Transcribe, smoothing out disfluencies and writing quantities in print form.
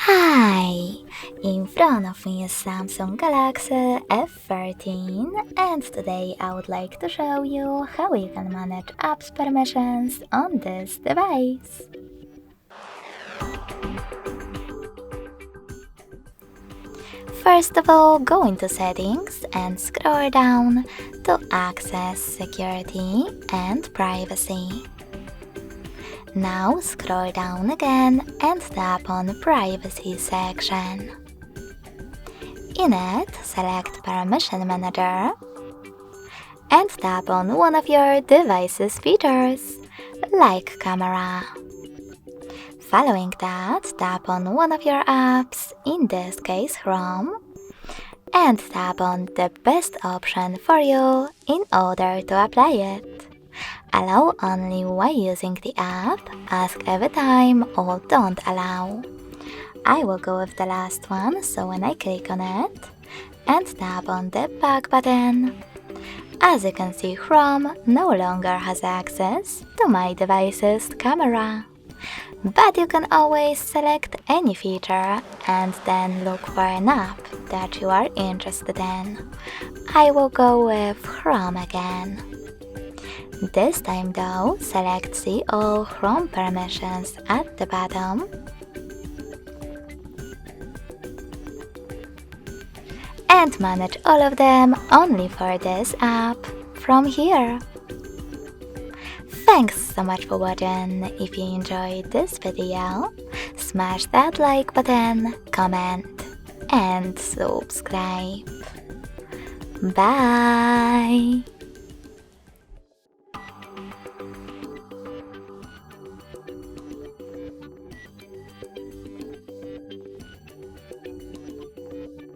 Hi! In front of me is Samsung Galaxy F14 and today I would like to show you how you can manage apps permissions on this device. First of all, go into Settings and scroll down to Access Security and Privacy. Now scroll down again and tap on Privacy section. In it, select Permission Manager and tap on one of your device's features, like camera. Following that, tap on one of your apps, in this case Chrome, and tap on the best option for you in order to apply it. Allow only while using the app, ask every time, or don't allow. I will go with the last one, so when I click on it and tap on the back button, as you can see, Chrome no longer has access to my device's camera. But you can always select any feature and then look for an app that you are interested in. I will go with Chrome again. This time though, select See All Chrome Permissions at the bottom and manage all of them only for this app from here. Thanks so much for watching. If you enjoyed this video, smash that like button, comment, and subscribe. Bye!